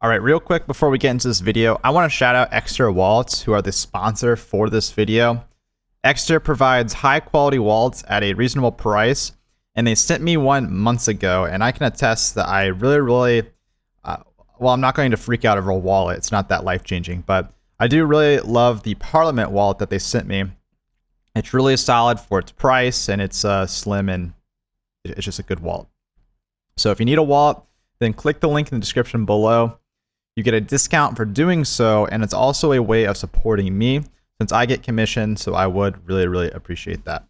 All right, real quick before we get into this video, I want to shout out Extra Wallets, who are the sponsor for this video. Extra provides high quality wallets at a reasonable price, and they sent me one months ago, and I can attest that I really, well, I'm not going to freak out over a wallet. It's not that life-changing, but I do really love the Parliament wallet that they sent me. It's really solid for its price, and it's slim, and it's just a good wallet. So if you need a wallet, then click the link in the description below. You get a discount for doing so, and it's also a way of supporting me since I get commission, so I would really appreciate that.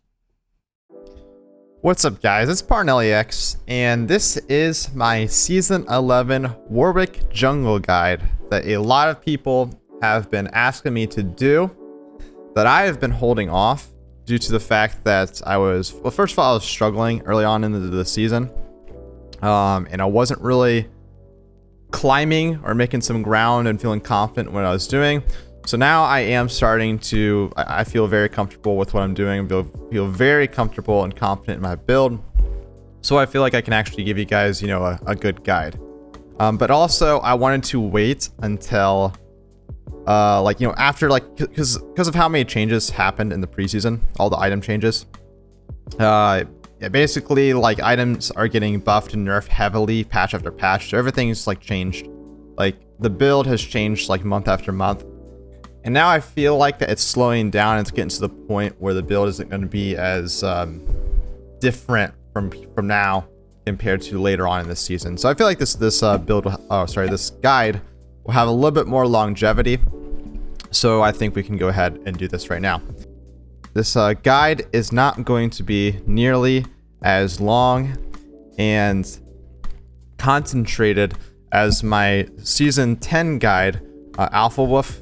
What's up, guys? It's Parnellyx, and this is my Season 11 Warwick Jungle Guide that a lot of people have been asking me to do, that I have been holding off due to the fact that I was, well, first of all, I was struggling early on into the season, and I wasn't really climbing or making some ground and feeling confident in what I was doing. So now I am starting to, I feel very comfortable with what I'm doing, feel very comfortable and confident in my build. So I feel like I can actually give you guys, you know, a good guide. But also I wanted to wait until, like, you know, after, like, because of how many changes happened in the preseason, all the item changes. Yeah, basically, like, items are getting buffed and nerfed heavily patch after patch, so everything's like changed. Like, the build has changed like month after month, and now I feel like that it's slowing down. It's getting to the point where the build isn't going to be as different from now compared to later on in this season. So I feel like this build, this guide will have a little bit more longevity. So I think we can go ahead and do this right now. This guide is not going to be nearly as long and concentrated as my Season 10 guide, Alpha Wolf.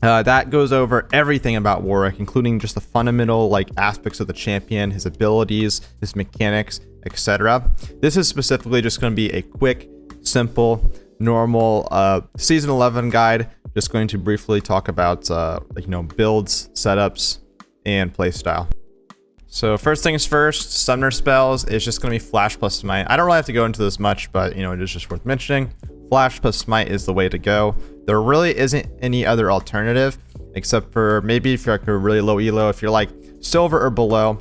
That goes over everything about Warwick, including just the fundamental like aspects of the champion, his abilities, his mechanics, etc. This is specifically just going to be a quick, simple, normal Season 11 guide. Just going to briefly talk about like, you know, builds, setups, and playstyle. So first things first, summoner spells is just going to be Flash plus Smite. I don't really have to go into this much, but you know, it is just worth mentioning. Flash plus Smite is the way to go. There really isn't any other alternative, except for maybe if you're like a really low elo. If you're like silver or below,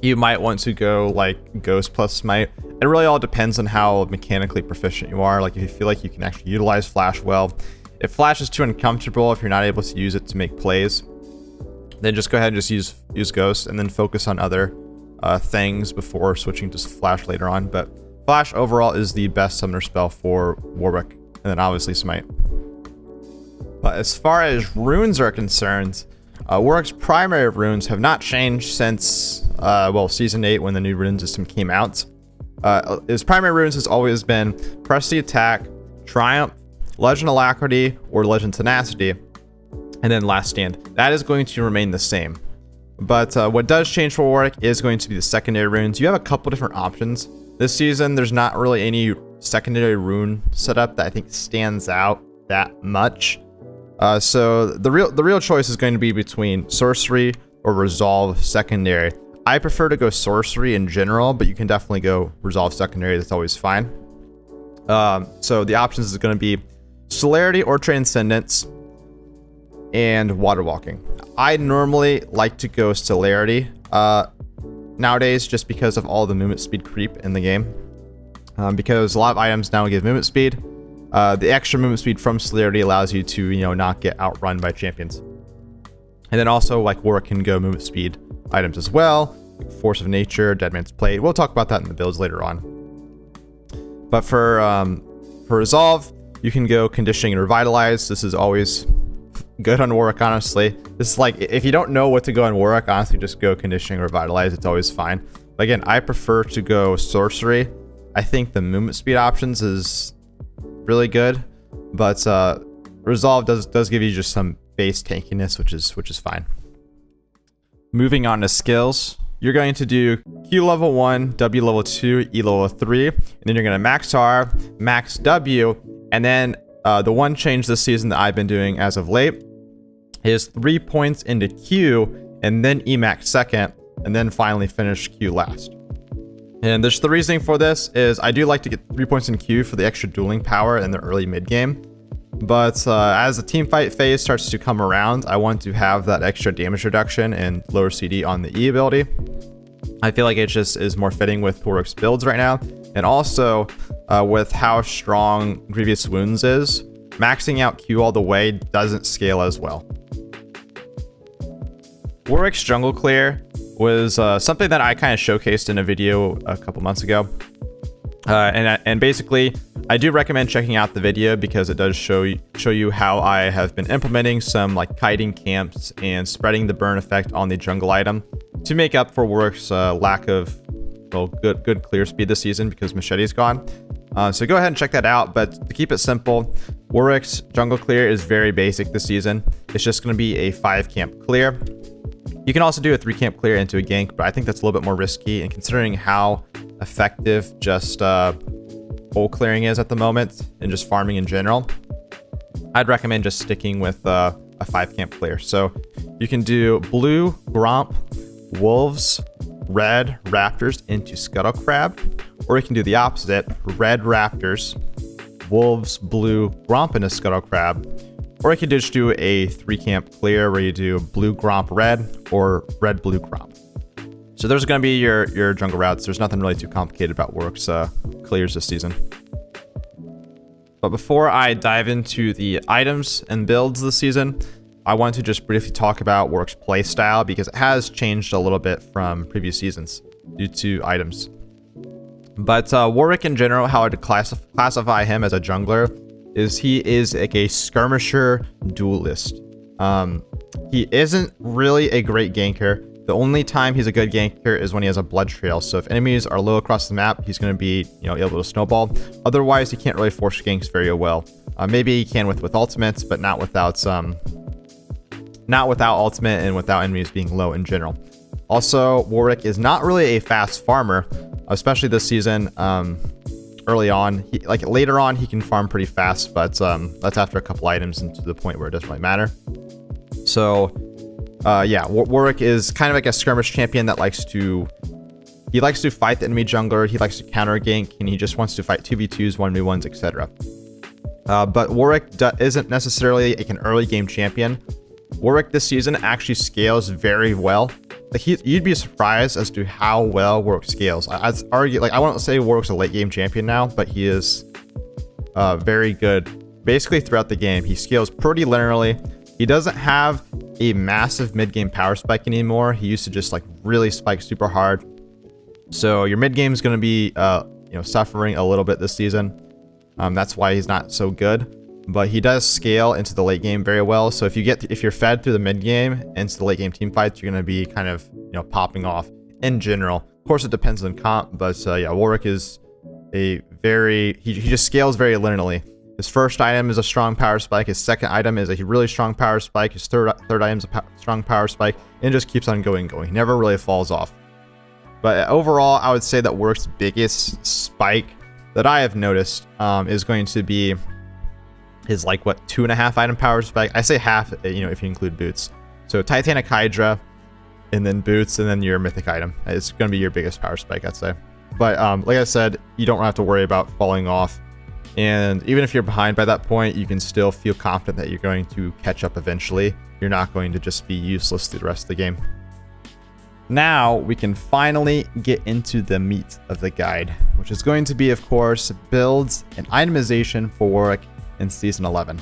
you might want to go like Ghost plus Smite. It really all depends on how mechanically proficient you are. Like if you feel like you can actually utilize Flash well. If Flash is too uncomfortable, if you're not able to use it to make plays, then just go ahead and just use Ghost and then focus on other things before switching to Flash later on. But Flash overall is the best summoner spell for Warwick, and then obviously Smite. But as far as runes are concerned, Warwick's primary runes have not changed since, well, Season 8 when the new rune system came out. His primary runes has always been Press the Attack, Triumph, Legend Alacrity, or Legend Tenacity, and then Last Stand. That is going to remain the same. But what does change for Warwick is going to be the secondary runes. You have a couple different options. This season, there's not really any secondary rune setup that I think stands out that much. So the real choice is going to be between Sorcery or Resolve Secondary. I prefer to go Sorcery in general, but you can definitely go Resolve Secondary. That's always fine. So the options is going to be Celerity or Transcendence, and Water Walking. I normally like to go Celerity nowadays just because of all the movement speed creep in the game. Because a lot of items now give movement speed. The extra movement speed from Celerity allows you to, you know, not get outrun by champions. And then also, like, Warwick can go movement speed items as well, like Force of Nature, Dead Man's Plate. We'll talk about that in the builds later on. But for Resolve, you can go Conditioning and Revitalize. This is always good on Warwick, honestly. This is like, if you don't know what to go on Warwick, honestly, just go Conditioning or Revitalize. It's always fine. But again, I prefer to go Sorcery. I think the movement speed options is really good, but Resolve does give you just some base tankiness, which is fine. Moving on to skills, you're going to do Q level 1, W level 2, E level 3, and then you're going to max R, max W, and then the one change this season that I've been doing as of late is 3 points into Q, and then E max second, and then finally finish Q last. And the reasoning for this is I do like to get 3 points in Q for the extra dueling power in the early mid game. But as the team fight phase starts to come around, I want to have that extra damage reduction and lower CD on the E ability. I feel like it just is more fitting with Warwick's builds right now. And also with how strong Grievous Wounds is, maxing out Q all the way doesn't scale as well. Warwick's jungle clear was something that I kind of showcased in a video a couple months ago. And basically, I do recommend checking out the video because it does show you how I have been implementing some like kiting camps and spreading the burn effect on the jungle item to make up for Warwick's lack of good clear speed this season because Machete's gone. So go ahead and check that out. But to keep it simple, Warwick's jungle clear is very basic this season. It's just going to be a 5 camp clear. You can also do a 3 camp clear into a gank, but I think that's a little bit more risky. And considering how effective just full clearing is at the moment and just farming in general, I'd recommend just sticking with a 5 camp clear. So you can do blue Gromp, Wolves, red Raptors into Scuttle Crab, or you can do the opposite, red Raptors, Wolves, blue Gromp into Scuttle Crab, or you can just do a 3 camp clear where you do blue Gromp red or red blue Gromp. So there's going to be your jungle routes. There's nothing really too complicated about Warwick's clears this season. But before I dive into the items and builds this season, I want to just briefly talk about Warwick's playstyle because it has changed a little bit from previous seasons due to items. But Warwick in general, how I'd classify him as a jungler is he is like a skirmisher duelist. He isn't really a great ganker. The only time he's a good ganker is when he has a blood trail. So if enemies are low across the map, he's going to be able to snowball. Otherwise, he can't really force ganks very well. Maybe he can with ultimates, but not without ultimate and without enemies being low in general. Also, Warwick is not really a fast farmer, especially this season. Early on, later on, he can farm pretty fast, but that's after a couple items and to the point where it doesn't really matter. So, yeah, Warwick is kind of like a skirmish champion that likes to fight the enemy jungler. He likes to counter gank, and he just wants to fight 2v2s, 1v1s, etc. But Warwick isn't necessarily like an early game champion. Warwick this season actually scales very well. You'd be surprised as to how well Warwick scales. I'd argue, I won't say Warwick's a late game champion now, but he is very good. Basically throughout the game, he scales pretty linearly. He doesn't have a massive mid game power spike anymore. He used to just really spike super hard. So your mid game is going to be suffering a little bit this season. That's why he's not so good. But he does scale into the late game very well. So if you're fed through the mid game into the late game team fights, you're going to be kind of popping off in general. Of course, it depends on comp, but yeah, Warwick is he just scales very linearly. His first item is a strong power spike. His second item is a really strong power spike. His third item is a strong power spike, and it just keeps on going. He never really falls off. But overall, I would say that Warwick's biggest spike that I have noticed is going to be his 2.5 item power spike. I say half, if you include boots. So Titanic Hydra, and then boots, and then your mythic item. It's going to be your biggest power spike, I'd say. But like I said, you don't have to worry about falling off. And even if you're behind by that point, you can still feel confident that you're going to catch up eventually. You're not going to just be useless through the rest of the game. Now we can finally get into the meat of the guide, which is going to be, of course, builds and itemization for Warwick in Season 11.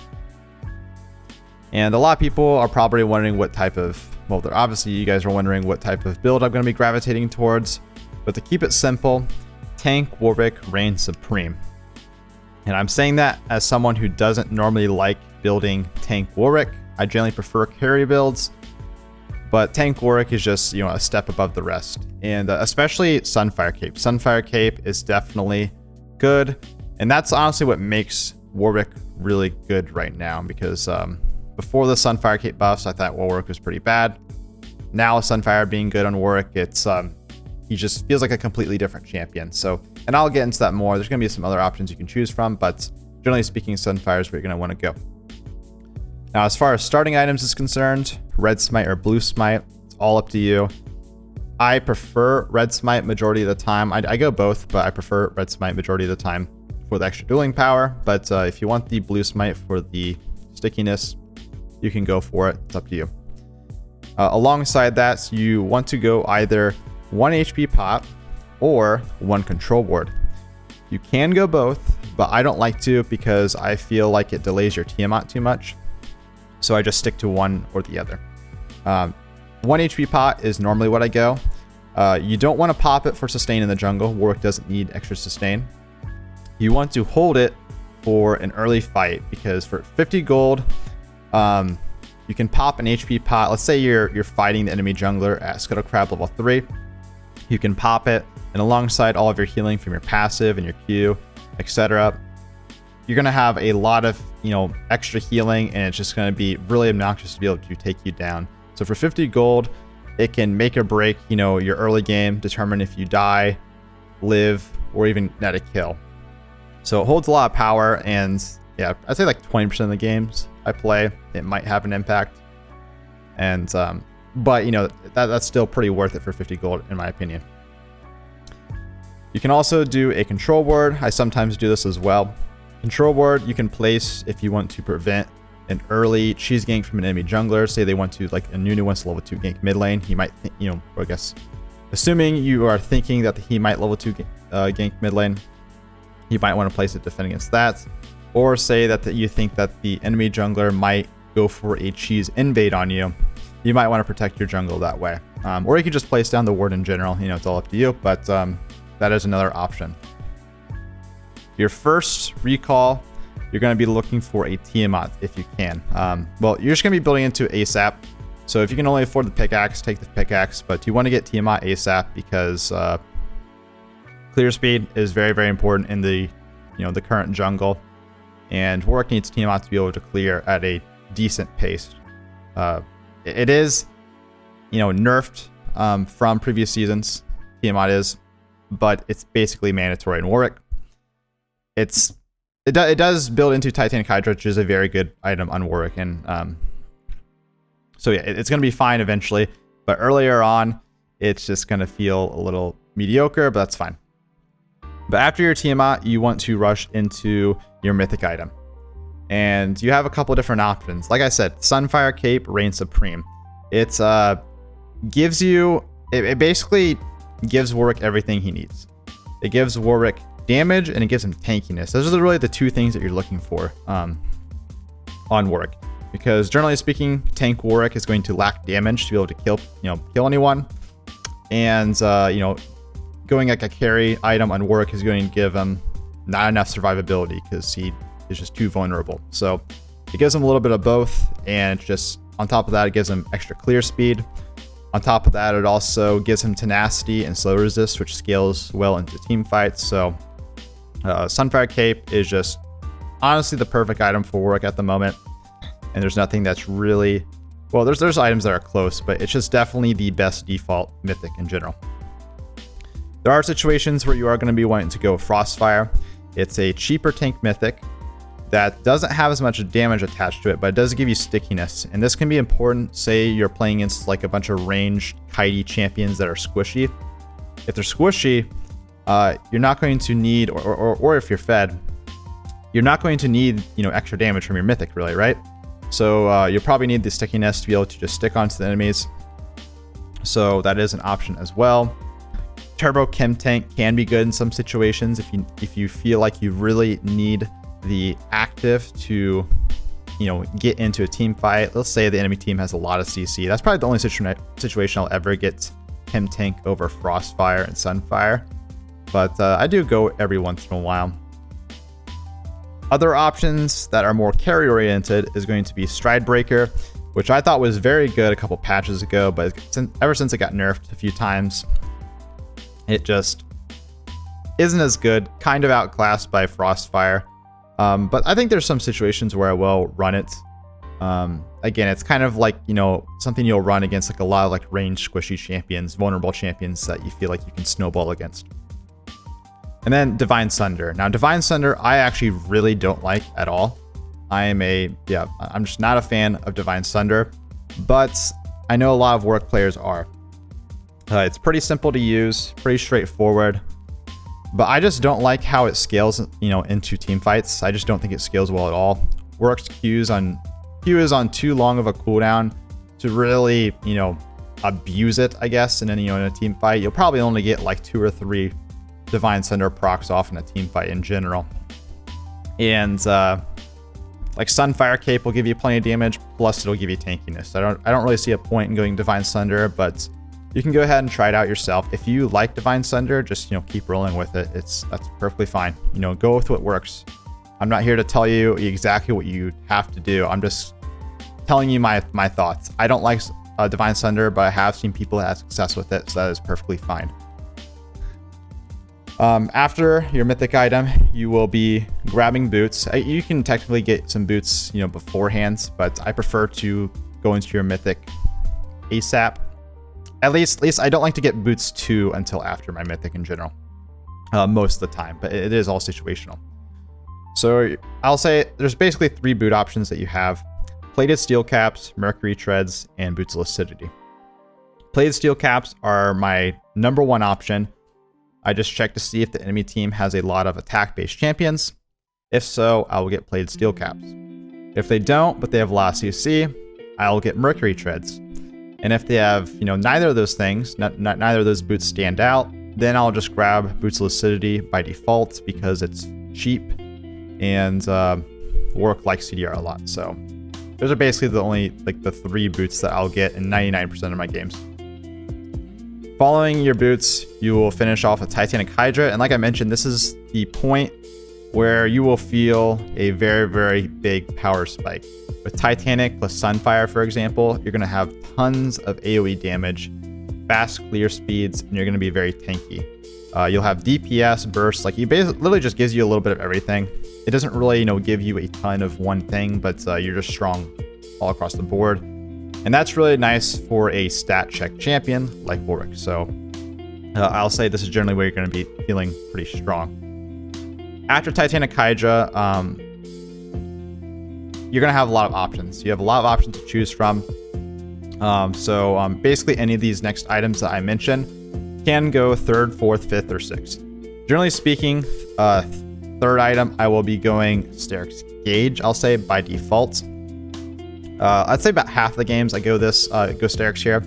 And a lot of people are probably wondering what type of, obviously you guys are wondering what type of build I'm going to be gravitating towards. But to keep it simple, tank Warwick reigns supreme. And I'm saying that as someone who doesn't normally like building tank Warwick. I generally prefer carry builds, but tank Warwick is just, a step above the rest. And especially Sunfire Cape. Sunfire Cape is definitely good. And that's honestly what makes Warwick really good right now, because before the Sunfire Cape buffs, I thought Warwick was pretty bad. Now with Sunfire being good on Warwick, it's he just feels like a completely different champion. So, and I'll get into that more. There's going to be some other options you can choose from, but generally speaking, Sunfire is where you're going to want to go. Now, as far as starting items is concerned, red smite or blue smite, it's all up to you. I prefer red smite majority of the time. I go both, but I prefer red smite majority of the time for the extra dueling power. But if you want the blue smite for the stickiness, you can go for it. It's up to you. Alongside that, you want to go either 1 HP pop or 1 control ward. You can go both, but I don't like to because I feel like it delays your Tiamat too much. So I just stick to one or the other. 1 HP pot is normally what I go. You don't want to pop it for sustain in the jungle. Warwick doesn't need extra sustain. You want to hold it for an early fight because for 50 gold, you can pop an HP pot. Let's say you're fighting the enemy jungler at Scuttle Crab level 3. You can pop it, and alongside all of your healing from your passive and your Q, etc., you're gonna have a lot of extra healing, and it's just gonna be really obnoxious to be able to take you down. So for 50 gold, it can make or break your early game, determine if you die, live, or even net a kill. So it holds a lot of power, and yeah, I'd say like 20% of the games I play, it might have an impact. And but that's still pretty worth it for 50 gold in my opinion. You can also do a control ward. I sometimes do this as well. Control ward you can place if you want to prevent an early cheese gank from an enemy jungler. Say they want to, like a Nunu wants to level 2 gank mid lane. He might think, or I guess assuming you are thinking that he might level 2 gank mid lane, you might want to place it defend against that. Or say that you think that the enemy jungler might go for a cheese invade on you. You might want to protect your jungle that way. Or you could just place down the ward in general. It's all up to you, but that is another option. Your first recall, you're going to be looking for a Tiamat if you can. Well, you're just going to be building into ASAP. So if you can only afford the pickaxe, take the pickaxe. But you want to get Tiamat ASAP because clear speed is very, very important in the the current jungle. And Warwick needs Tiamat to be able to clear at a decent pace. It is, nerfed from previous seasons. Tiamat is, but it's basically mandatory in Warwick. It does build into Titanic Hydra, which is a very good item on Warwick, and so yeah, it's going to be fine eventually. But earlier on, it's just going to feel a little mediocre, but that's fine. But after your Tiamat, you want to rush into your mythic item. And you have a couple different options. Like I said, Sunfire Cape reigns supreme. It gives you, it basically gives Warwick everything he needs. It gives Warwick damage and it gives him tankiness. Those are really the two things that you're looking for on Warwick. Because generally speaking, tank Warwick is going to lack damage to be able to kill anyone. And going like a carry item on Warwick is going to give him not enough survivability because he is just too vulnerable. So it gives him a little bit of both, and just on top of that, it gives him extra clear speed. On top of that, it also gives him tenacity and slow resist, which scales well into team fights. So Sunfire Cape is just honestly the perfect item for Warwick at the moment. And there's nothing that's really, well, there's items that are close, but it's just definitely the best default mythic in general. There are situations where you are going to be wanting to go Frostfire. It's a cheaper tank mythic that doesn't have as much damage attached to it, but it does give you stickiness. And this can be important, say you're playing against like a bunch of ranged kitey champions that are squishy. If they're squishy, you're not going to need, or if you're fed, you're not going to need, extra damage from your mythic really, right? So you'll probably need the stickiness to be able to just stick onto the enemies. So that is an option as well. Turbo Chem Tank can be good in some situations if you feel like you really need the active to get into a team fight. Let's say the enemy team has a lot of CC. That's probably the only situation I'll ever get Chem Tank over Frostfire and Sunfire. But I do go every once in a while. Other options that are more carry oriented is going to be Stride Breaker, which I thought was very good a couple patches ago, but ever since it got nerfed a few times, it just isn't as good, kind of outclassed by Frostfire. But I think there's some situations where I will run it. Again, it's kind of like, something you'll run against like a lot of like ranged squishy champions, vulnerable champions that you feel like you can snowball against. And then Divine Sunder. Now, Divine Sunder, I actually really don't like at all. I'm just not a fan of Divine Sunder, but I know a lot of Warwick players are. It's pretty simple to use, pretty straightforward. But I just don't like how it scales, into team fights. I just don't think it scales well at all. Warwick's Q is on too long of a cooldown to really, abuse it, I guess. And then, in a team fight, you'll probably only get like 2 or 3 Divine Sunder procs off in a team fight in general. And like Sunfire Cape will give you plenty of damage, plus it'll give you tankiness. I don't really see a point in going Divine Sunder, but you can go ahead and try it out yourself. If you like Divine Sunder, just keep rolling with it. That's perfectly fine. Go with what works. I'm not here to tell you exactly what you have to do. I'm just telling you my thoughts. I don't like Divine Sunder, but I have seen people have success with it, so that is perfectly fine. After your mythic item, you will be grabbing boots. You can technically get some boots, beforehand, but I prefer to go into your mythic ASAP. At least I don't like to get boots 2 until after my mythic in general, most of the time, but it is all situational. So I'll say there's basically 3 boot options that you have: plated steel caps, mercury treads, and boots of lucidity. Plated steel caps are my #1 option. I just check to see if the enemy team has a lot of attack-based champions. If so, I will get plated steel caps. If they don't, but they have a lot of CC, I will get mercury treads. And if they have, neither of those things, neither of those boots stand out, then I'll just grab boots of lucidity by default because it's cheap and Warwick likes CDR a lot. So those are basically the 3 boots that I'll get in 99% of my games. Following your boots, you will finish off with Titanic Hydra, and like I mentioned, this is the point where you will feel a very, very big power spike. With Titanic plus Sunfire, for example, you're going to have tons of AoE damage, fast clear speeds, and you're going to be very tanky. You'll have DPS, bursts, like literally just gives you a little bit of everything. It doesn't really, give you a ton of one thing, but you're just strong all across the board. And that's really nice for a stat check champion like Warwick. So I'll say this is generally where you're going to be feeling pretty strong. After Titanic Hydra, you're going to have a lot of options. You have a lot of options to choose from. So basically any of these next items that I mentioned can go 3rd, 4th, 5th, or 6th. Generally speaking, 3rd item, I will be going Sterix Gauge, I'll say, by default. I'd say about half the games I go Sterix here.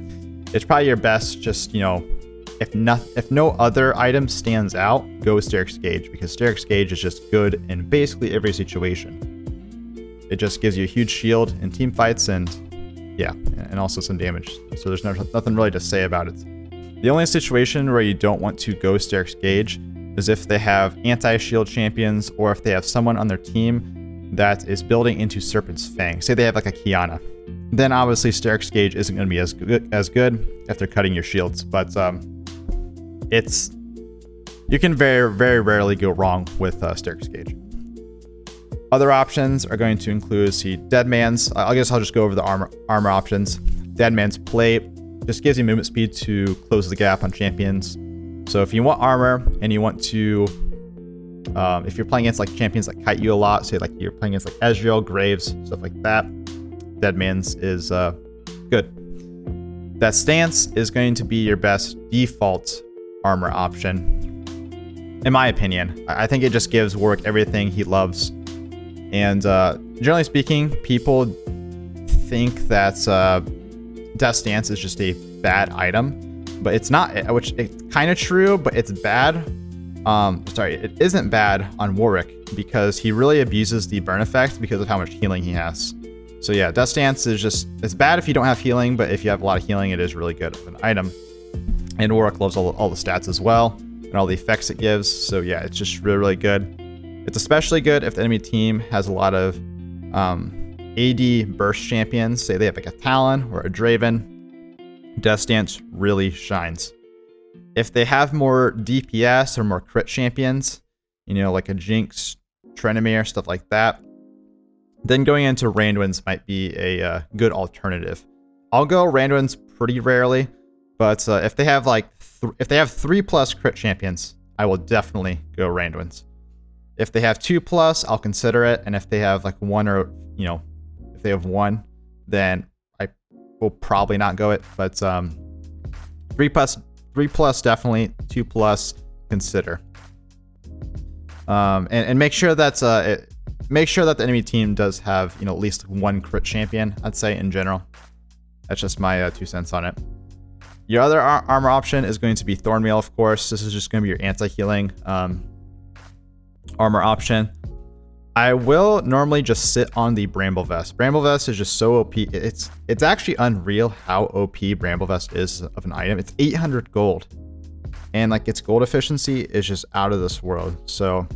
It's probably your best, just, if no other item stands out, go Sterix Gauge, because Sterix Gauge is just good in basically every situation. It just gives you a huge shield in team fights and also some damage. So there's nothing really to say about it. The only situation where you don't want to go Sterix Gauge is if they have anti-shield champions or if they have someone on their team that is building into Serpent's Fang. Say they have like a Kiana. Then obviously Sterix Gauge isn't going to be as good if they're cutting your shields. But you can very, very rarely go wrong with Sterix Gauge. Other options are going to include Deadman's. I guess I'll just go over the armor options. Deadman's Plate just gives you movement speed to close the gap on champions. So if you want armor and you want to, if you're playing against like champions that kite you a lot, say like you're playing against like Ezreal, Graves, stuff like that, Deadman's is good. That Stance is going to be your best default armor option, in my opinion. I think it just gives Warwick everything he loves. And generally speaking, people think that Death Stance is just a bad item, but it's not, which it's kind of true, but it's bad. It isn't bad on Warwick because he really abuses the burn effect because of how much healing he has. So yeah, Death Stance is just, it's bad if you don't have healing, but if you have a lot of healing, it is really good as an item. And Warwick loves all the stats as well and all the effects it gives. So yeah, it's just really, really good. It's especially good if the enemy team has a lot of AD burst champions. Say they have like a Talon or a Draven. Death Stance really shines. If they have more DPS or more crit champions, like a Jinx, Tryndamere, stuff like that, then going into Randwins might be a good alternative. I'll go Randwins pretty rarely, but if they have like if they have 3+ crit champions, I will definitely go Randwins. If they have 2+, I'll consider it, and if they have like 1 or if they have 1, then I will probably not go it. But 3+ 3+ definitely, 2+ consider. And make sure that's make sure that the enemy team does have, you know, at least one crit champion, I'd say, in general. That's just my 2 cents on it. Your other armor option is going to be Thornmail, of course. This is just going to be your anti-healing armor option. I will normally just sit on the Bramble Vest. Bramble Vest is just so OP. It's actually unreal how OP Bramble Vest is of an item. It's 800 gold. And like its gold efficiency is just out of this world. So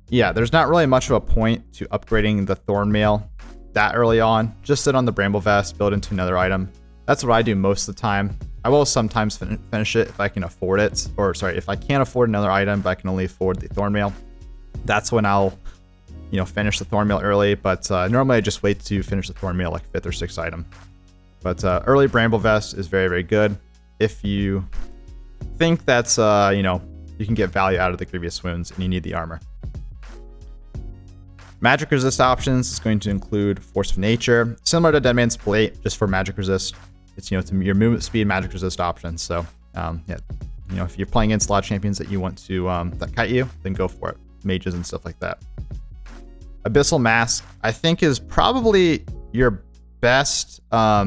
yeah, there's not really much of a point to upgrading the Thornmail that early on. Just sit on the Bramble Vest, build into another item. That's what I do most of the time. I will sometimes finish it if I can afford it. Or sorry, if I can't afford another item, but I can only afford the Thornmail. That's when I'll, you know, finish the Thornmail early. But normally I just wait to finish the Thornmail like 5th or 6th item. But early Bramble Vest is very, very good. If you think that's, you know, you can get value out of the Grievous Wounds and you need the armor. Magic resist options is going to include Force of Nature, similar to Dead Man's Plate, just for magic resist. It's, you know, it's your movement speed magic resist option. So yeah, you know, if you're playing against a lot of champions that you want to that kite you, then go for it. Mages and stuff like that. Abyssal Mask, I think, is probably your best. I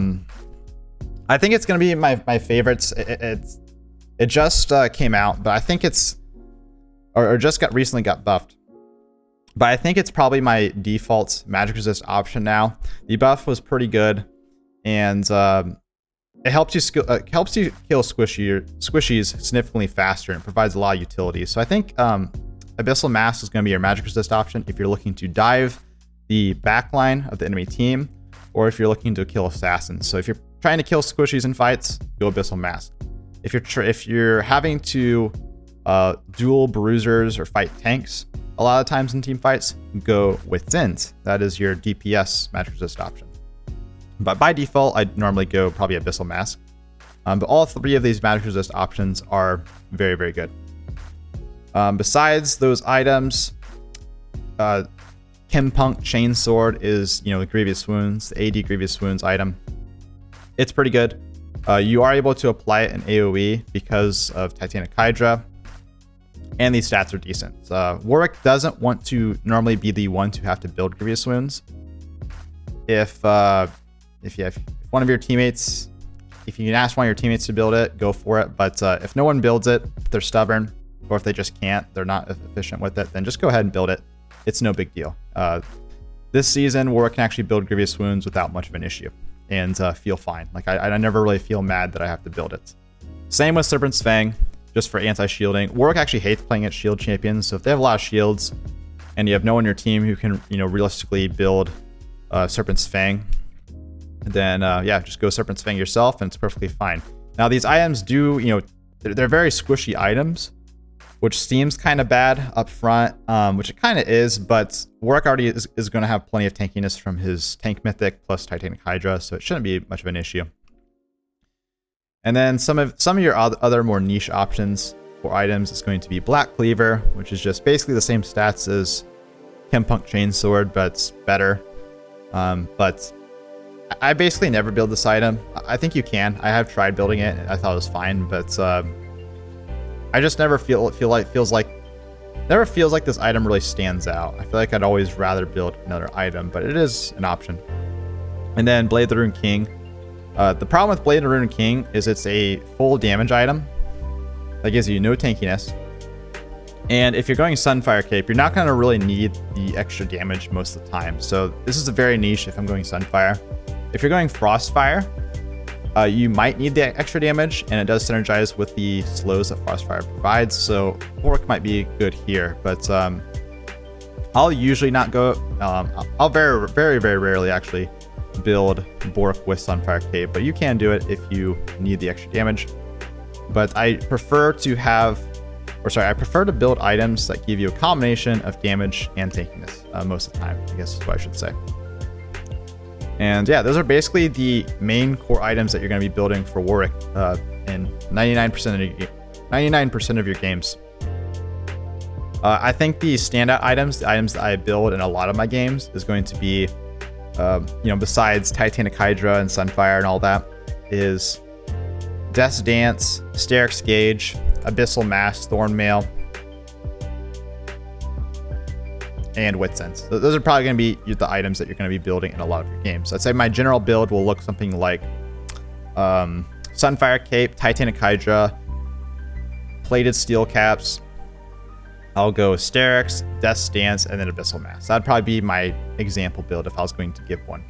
think it's gonna be my favorites. It just came out, but I think it's or just recently got buffed. But I think it's probably my default magic resist option now. The buff was pretty good, and it helps you kill squishies significantly faster, and provides a lot of utility. So I think Abyssal Mask is going to be your magic resist option if you're looking to dive the backline of the enemy team, or if you're looking to kill assassins. So if you're trying to kill squishies in fights, go Abyssal Mask. If you're having to duel bruisers or fight tanks a lot of times in team fights, go with Zins. That is your DPS magic resist option. But by default, I normally go probably Abyssal Mask. But all 3 of these magic resist options are very, very good. Besides those items, Chempunk Chainsword is, you know, the Grievous Wounds, the AD Grievous Wounds item. It's pretty good. You are able to apply it in AoE because of Titanic Hydra, and these stats are decent. Warwick doesn't want to normally be the one to have to build Grievous Wounds. If one of your teammates, if you can ask one of your teammates to build it, go for it. But if no one builds it, if they're stubborn, or if they just can't, they're not efficient with it, then just go ahead and build it. It's no big deal. This season, Warwick can actually build Grievous Wounds without much of an issue and feel fine. Like I never really feel mad that I have to build it. Same with Serpent's Fang, just for anti-shielding. Warwick actually hates playing at shield champions, so if they have a lot of shields and you have no one on your team who can, you know, realistically build Serpent's Fang, then yeah, just go Serpent's Fang yourself and it's perfectly fine. Now these items do, you know, they're very squishy items, which seems kind of bad up front, which it kind of is, but Warwick already is going to have plenty of tankiness from his tank mythic plus Titanic Hydra, so it shouldn't be much of an issue. And then some of your other more niche options for items is going to be Black Cleaver, which is just basically the same stats as Chempunk Chainsword, but it's better. But I basically never build this item. I think you can. I have tried building it. I thought it was fine, but I just never feels like this item really stands out. I feel like I'd always rather build another item, but it is an option. And then Blade of the Rune King. The problem with Blade of the Rune King is it's a full damage item that gives you no tankiness. And if you're going Sunfire Cape, you're not going to really need the extra damage most of the time. So this is a very niche if I'm going Sunfire. If you're going Frostfire, you might need the extra damage, and it does synergize with the slows that Frostfire provides. So Warwick might be good here, but I'll usually not go. I'll very, very, very rarely actually build Warwick with Sunfire Cape, but you can do it if you need the extra damage. But I prefer to build items that give you a combination of damage and tankiness most of the time, I guess is what I should say. And yeah, those are basically the main core items that you're going to be building for Warwick in 99% of your games. I think the standout items, the items that I build in a lot of my games, is going to be, besides Titanic Hydra and Sunfire and all that, is Death's Dance, Sterix Gauge, Abyssal Mask, Thornmail, and Wit Sense. So those are probably going to be the items that you're going to be building in a lot of your games. So I'd say my general build will look something like Sunfire Cape, Titanic Hydra, Plated Steel Caps. I'll go Sterix, Death's Dance, and then Abyssal Mask. That'd probably be my example build if I was going to give one.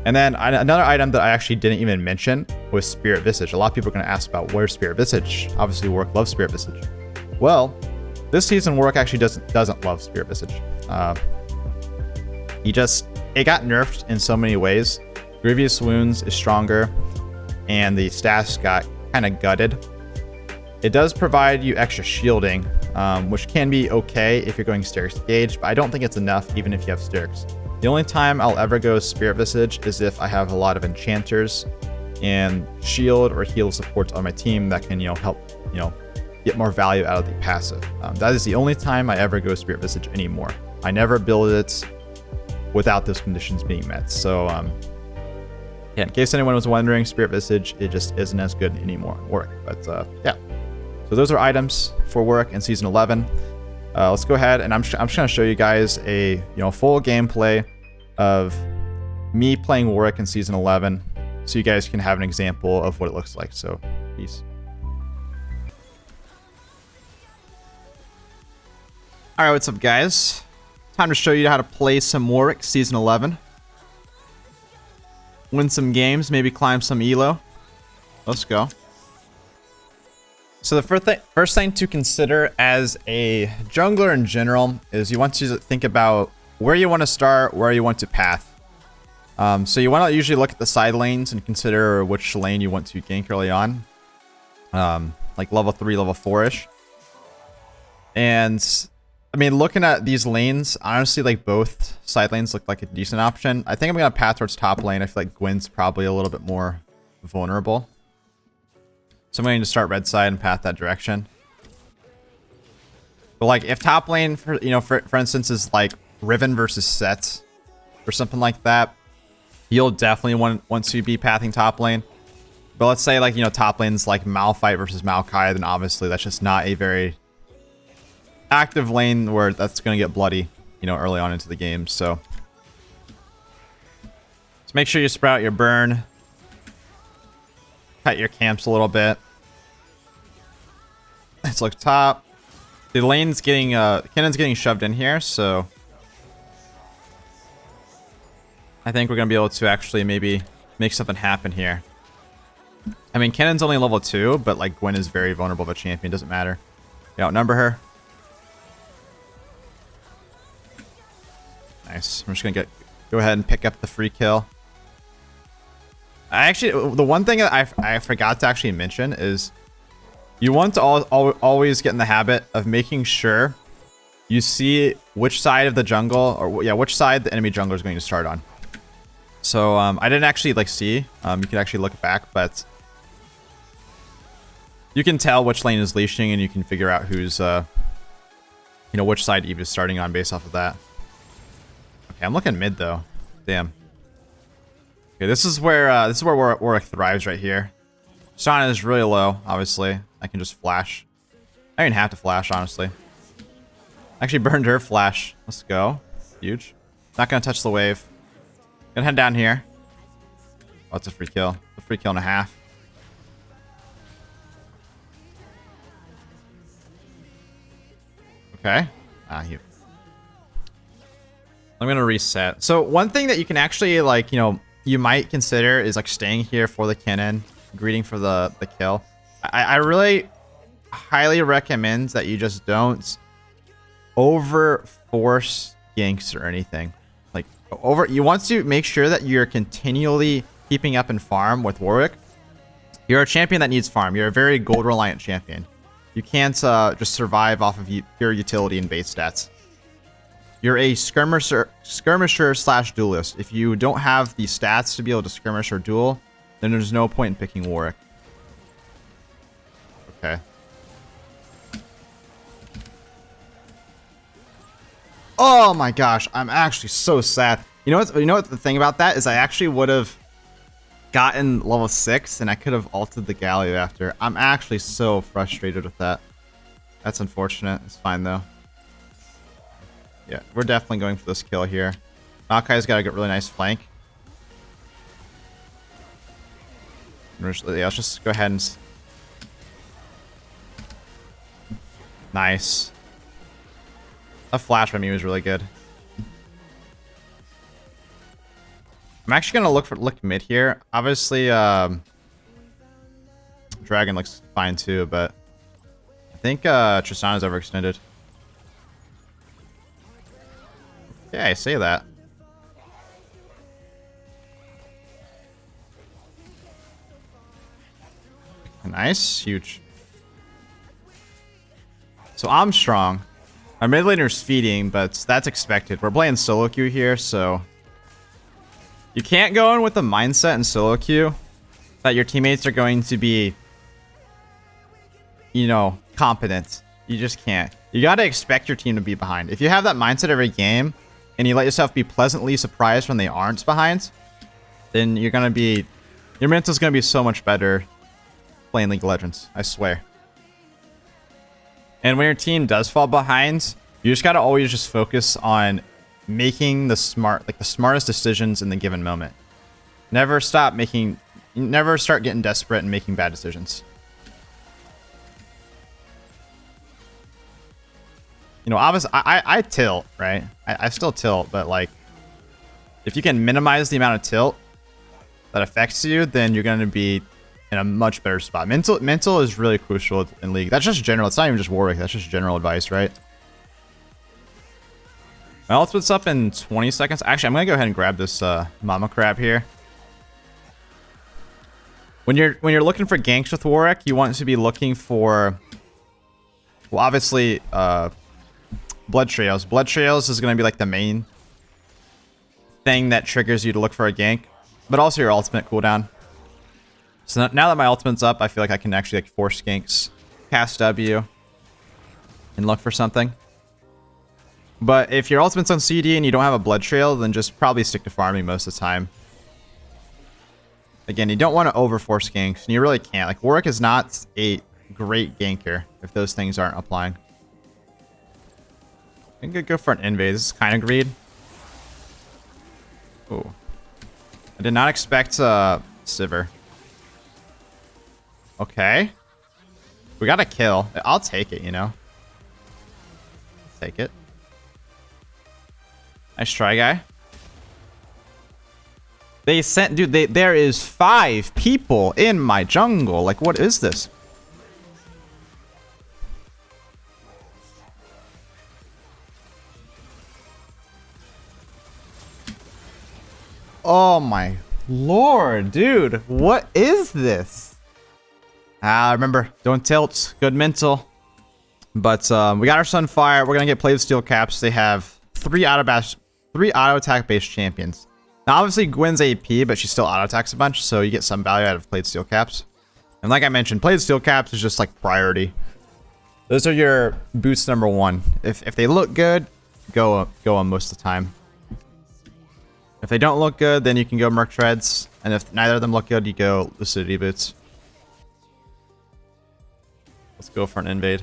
And then another item that I actually didn't even mention was Spirit Visage. A lot of people are going to ask about where's Spirit Visage. Obviously, Warwick loves Spirit Visage. Well, this season Warwick actually doesn't love Spirit Visage. It got nerfed in so many ways. Grievous Wounds is stronger, and the stats got kind of gutted. It does provide you extra shielding, which can be okay if you're going Sterix Gauge, but I don't think it's enough even if you have Sterix. The only time I'll ever go Spirit Visage is if I have a lot of enchanters and shield or heal supports on my team that can, help, get more value out of the passive. That is the only time I ever go Spirit Visage anymore. I never build it without those conditions being met. So, yeah, in case anyone was wondering, Spirit Visage, it just isn't as good anymore in Warwick. But, yeah. So those are items for Warwick in Season 11. Let's go ahead, and I'm just going to show you guys a full gameplay of me playing Warwick in Season 11, so you guys can have an example of what it looks like. So, peace. All right, what's up, guys? Time to show you how to play some Warwick Season 11. Win some games, maybe climb some elo. Let's go. So the first thing to consider as a jungler in general is you want to think about where you want to start, where you want to path. So you want to usually look at the side lanes and consider which lane you want to gank early on. Like level 3, level 4-ish. And I mean, looking at these lanes, honestly, like both side lanes look like a decent option. I think I'm going to path towards top lane. I feel like Gwen's probably a little bit more vulnerable. So I'm going to start red side and path that direction. But like if top lane, for instance, is like Riven versus Set or something like that, you'll definitely want to be pathing top lane. But let's say like, top lane's like Malphite versus Maokai, then obviously that's just not a very active lane where that's going to get bloody, early on into the game. So make sure you spread out your burn. Cut your camps a little bit. Let's look top. The lane's getting, Cannon's getting shoved in here, so I think we're going to be able to actually maybe make something happen here. I mean, Cannon's only level 2, but like Gwen is very vulnerable of a champion. Doesn't matter. You outnumber her. Nice. I'm just going to go ahead and pick up the free kill. The one thing that I forgot to actually mention is you want to always get in the habit of making sure you see which side of the jungle, or which side the enemy jungler is going to start on. So I didn't actually see. You can actually look back, but you can tell which lane is leashing, and you can figure out who's which side Eve is starting on based off of that. Okay, I'm looking mid though. Damn. Okay, this is where Warwick thrives right here. Sona is really low, obviously. I can just flash. I don't even have to flash, honestly. Actually burned her flash. Let's go. Huge. Not gonna touch the wave. Gonna head down here. Oh, it's a free kill. A free kill and a half. Okay. I'm gonna reset. So one thing that you can actually you might consider is staying here for the cannon, greeting for the kill. I really highly recommend that you just don't over force ganks or anything. You want to make sure that you're continually keeping up in farm with Warwick. You're a champion that needs farm. You're a very gold reliant champion. You can't just survive off of pure utility and base stats. You're a skirmisher / duelist. If you don't have the stats to be able to skirmish or duel, then there's no point in picking Warwick. Okay. Oh my gosh, I'm actually so sad. You know what the thing about that is I actually would have gotten level 6 and I could have ulted the Galio after. I'm actually so frustrated with that. That's unfortunate. It's fine though. Yeah, we're definitely going for this kill here. Maokai's got a really nice flank. Yeah, let's just go ahead and... Nice. A flash by me was really good. I'm actually gonna look mid here. Obviously, Dragon looks fine too, but I think Tristana's overextended. Yeah, I say that. Nice, huge. So I'm strong. Our mid laner's feeding, but that's expected. We're playing solo queue here, so you can't go in with the mindset in solo queue that your teammates are going to be, you know, competent. You just can't. You gotta expect your team to be behind. If you have that mindset every game and you let yourself be pleasantly surprised when they aren't behind, then you're gonna be, your mental's gonna be so much better playing League of Legends, I swear. And when your team does fall behind, you just gotta always just focus on making the smartest decisions in the given moment. Never start getting desperate and making bad decisions. You know, obviously, I tilt, right? I still tilt, but like, if you can minimize the amount of tilt that affects you, then you're gonna be in a much better spot. Mental is really crucial in League. That's just general. It's not even just Warwick. That's just general advice, right? My ultimate's up in 20 seconds. Actually, I'm gonna go ahead and grab this mama crab here. When you're looking for ganks with Warwick, you want to be looking for, well, obviously, blood trails. Blood trails is gonna be like the main thing that triggers you to look for a gank, but also your ultimate cooldown. So now that my ultimate's up, I feel like I can actually like force ganks, cast W, and look for something. But if your ultimate's on CD and you don't have a blood trail, then just probably stick to farming most of the time. Again, you don't want to overforce ganks, and you really can't. Like, Warwick is not a great ganker if those things aren't applying. I think I'd go for an invade. This is kind of greed. Ooh. I did not expect Sivir. Okay. We got a kill. I'll take it, you know. Take it. Nice try, guy. They sent... Dude, there is 5 people in my jungle. Like, what is this? Oh my lord, dude. What is this? Remember, don't tilt. Good mental. But we got our Sunfire. We're gonna get Playstyle caps. They have 3 auto attack based champions. Now, obviously, Gwen's AP, but she still auto attacks a bunch, so you get some value out of Playstyle caps. And like I mentioned, Playstyle caps is just like priority. Those are your boosts number 1. If they look good, go on most of the time. If they don't look good, then you can go Merc Treads. And if neither of them look good, you go Lucidity Boots. Let's go for an invade.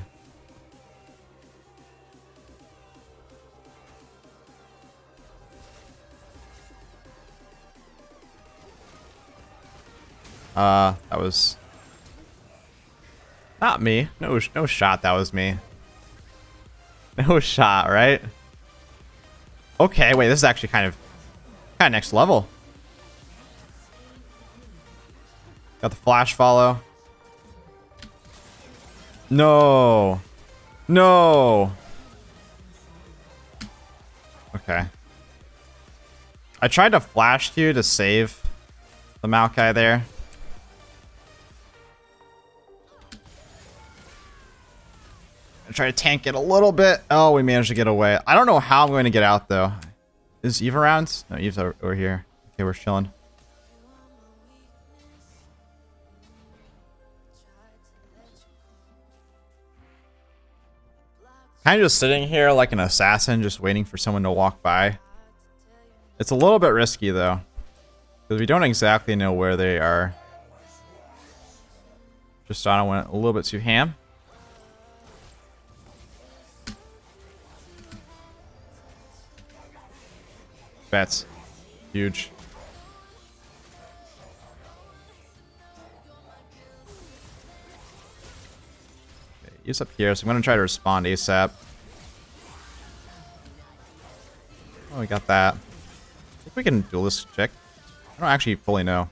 That was not me. No shot. That was me. No shot, right? Okay, wait. This is actually kind of next level. Got the flash follow. No. No. Okay. I tried to flash Q to save the Maokai there. I try to tank it a little bit. Oh, we managed to get away. I don't know how I'm going to get out, though. Is Eve around? No, Eve's over here. Okay, we're chilling. Kind of just sitting here like an assassin, just waiting for someone to walk by. It's a little bit risky, though. Because we don't exactly know where they are. Tristana went a little bit too ham. Bets. Huge. Okay, he's up here, so I'm going to try to respond ASAP. Oh, we got that. I think we can duel this chick. I don't actually fully know.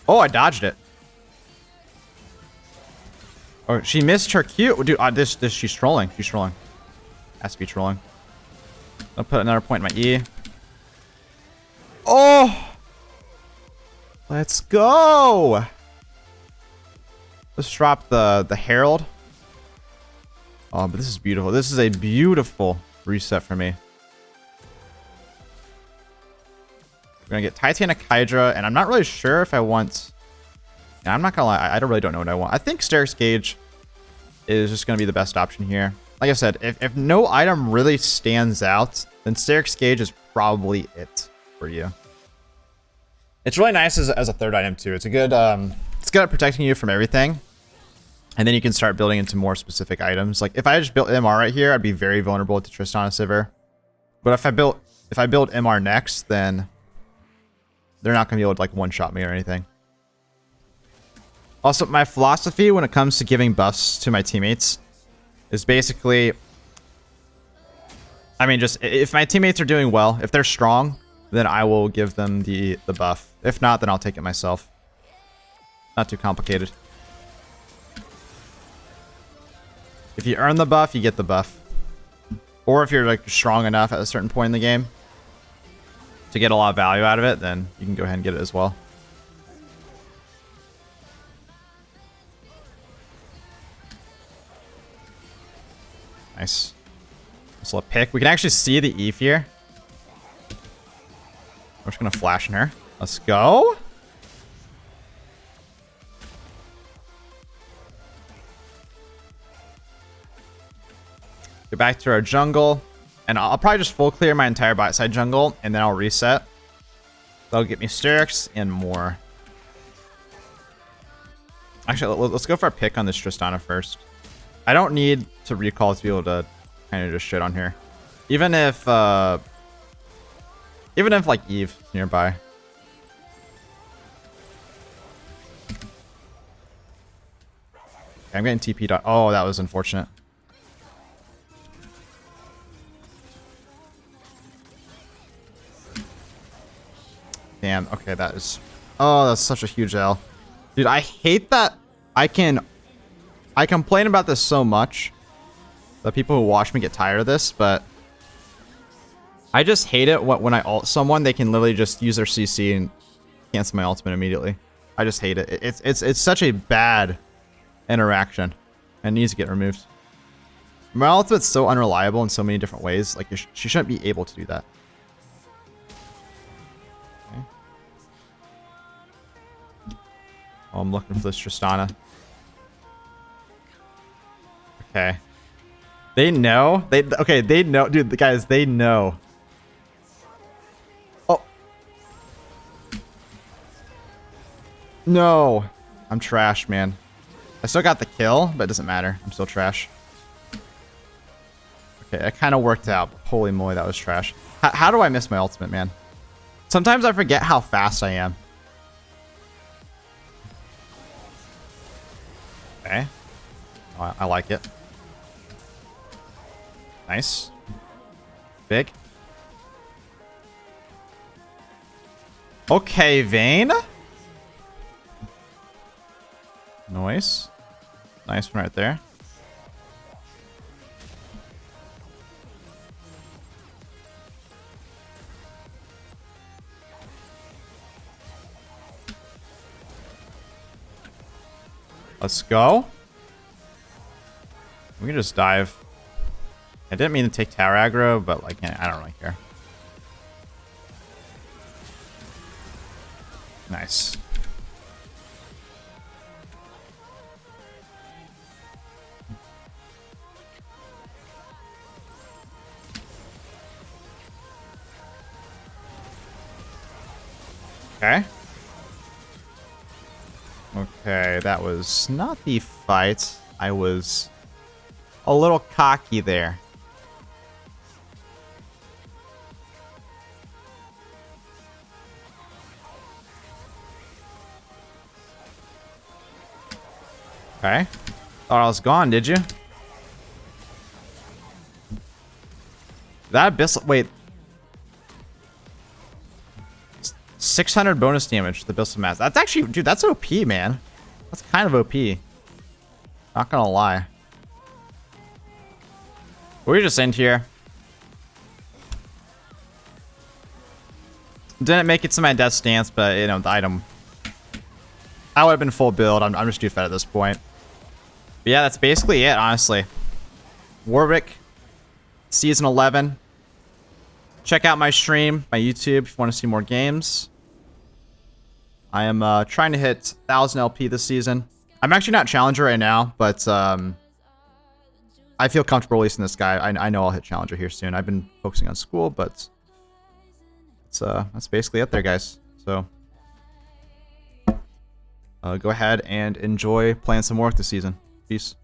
Oh, I dodged it. Oh, she missed her Q. Dude, she's trolling. She's trolling. Has to be trolling. I'll put another point in my E. Oh! Let's go! Let's drop the Herald. Oh, but this is beautiful. This is a beautiful reset for me. We're gonna get Titanic Hydra, and I'm not really sure if I want... Yeah, I'm not gonna lie, I really don't know what I want. I think Sterix Gauge is just gonna be the best option here. Like I said, if no item really stands out, then Sterix Gauge is probably it for you. It's really nice as a third item too. It's a good, it's good at protecting you from everything. And then you can start building into more specific items. Like if I just built MR right here, I'd be very vulnerable to Tristana Sivir. But if I build MR next, then they're not gonna be able to like one-shot me or anything. Also, my philosophy when it comes to giving buffs to my teammates is basically, I mean, just if my teammates are doing well, if they're strong, then I will give them the buff. If not, then I'll take it myself. Not too complicated. If you earn the buff, you get the buff. Or if you're like strong enough at a certain point in the game to get a lot of value out of it, then you can go ahead and get it as well. Nice. Nice little pick. We can actually see the Eve here. We're just gonna flash in her. Let's go. Go back to our jungle. And I'll probably just full clear my entire bot side jungle, and then I'll reset. That'll get me Sterix and more. Actually, let's go for a pick on this Tristana first. I don't need to recall to be able to kind of just shit on here. Even if like Eve nearby. Okay, I'm getting TP'd on. Oh, that was unfortunate. Damn, okay, that is... Oh, that's such a huge L. Dude, I hate that I complain about this so much. The people who watch me get tired of this, but... I just hate it when I ult someone, they can literally just use their CC and cancel my ultimate immediately. I just hate it. It's such a bad interaction. And needs to get removed. My ultimate's so unreliable in so many different ways. Like, she shouldn't be able to do that. Oh, I'm looking for this Tristana. Okay. They know. Okay, they know. Dude, the guys, they know. Oh. No. I'm trash, man. I still got the kill, but it doesn't matter. I'm still trash. Okay, it kind of worked out. But holy moly, that was trash. How do I miss my ultimate, man? Sometimes I forget how fast I am. Okay. Oh, I like it. Nice. Big. Okay, Vayne. Nice. Nice one right there. Let's go. We can just dive. I didn't mean to take tower aggro, but like I don't really care. Nice. Okay. Okay, that was not the fight. I was a little cocky there. Okay. Thought I was gone, did you? That abyss. Wait. 600 bonus damage to the Abyssal Mass. That's actually, dude, that's OP, man. That's kind of OP. Not gonna lie. We just end here. Didn't make it to my death stance, but, you know, the item. I would have been full build. I'm just too fed at this point. But yeah, that's basically it, honestly. Warwick, Season 11. Check out my stream, my YouTube, if you want to see more games. I am trying to hit 1,000 LP this season. I'm actually not Challenger right now, but I feel comfortable releasing this guy. I know I'll hit Challenger here soon. I've been focusing on school, but that's basically it there, guys. So go ahead and enjoy playing some Warwick this season. Peace.